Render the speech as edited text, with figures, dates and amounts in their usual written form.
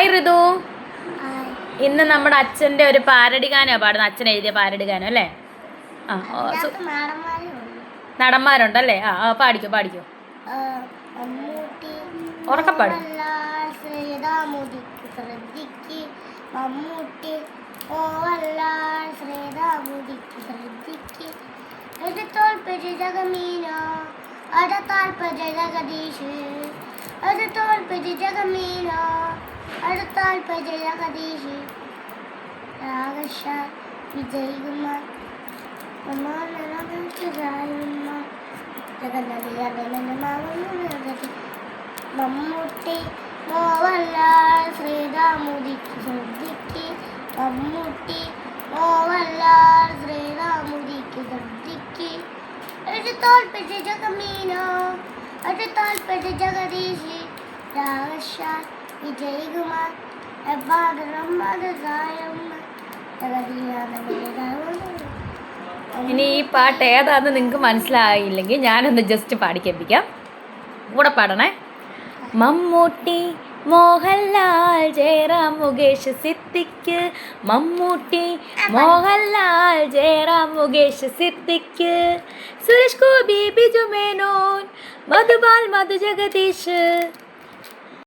Hi ഋതു. ഇന്ന് നമ്മുടെ അച്ഛൻ്റെ ഒരു പാരഡി ഗാനമാണ് പാടുന്നത്. അച്ഛൻ എഴുതിയ പാരഡി ഗാനം അല്ലേ? ആ നടന്മാരുണ്ടല്ലേ? പാടിക്കോ പാടിക്കോ, ഉറക്കപ്പാടും. മമ്മൂട്ടി മോഹൻലാൽ ശ്രീരാമുദിക്ക് ശ്രദ്ധിക്ക് എടുത്തോൾ പെരി ജഗമീനോ അടുത്താൽ പെരി ജഗദീഷ് എടുത്തോൾ പെരി ജഗമീനോ അടുത്താൽ പെരി ജഗദീഷ് രാഗശ വിജയകുമാർ മമ്മൂട്ടി മോഹൻലാൽ ശ്രീരാമുദിക്ക് ശ്രദ്ധിക്ക് മമ്മൂട്ടി മോഹൻലാൽ ശ്രീരാമുദിക്ക് ശ്രദ്ധിക്ക് എടുത്തോൾ പെരി ജഗമീനോ അടുത്താൽ പെരി ജഗദീഷ് രാഗശാൽ വിജയകുമാർ ഇനി ഈ പാട്ട് ഏതാന്ന് നിങ്ങൾക്ക് മനസ്സിലായില്ലെങ്കിൽ ഞാനൊന്ന് ജസ്റ്റ് പാടിക്കേൽപ്പിക്കാം. കൂടെ പാടണേ. മമ്മൂട്ടി മോഹൻലാൽ ജയറാം മുകേഷ് സിദ്ദിഖ് മമ്മൂട്ടി മോഹൻലാൽ ജയറാം മുകേഷ് സിദ്ദിഖ് സുരേഷ് ഗോപി ബിജു മേനോൻ മധുബാൽ മധു ജഗദീഷ്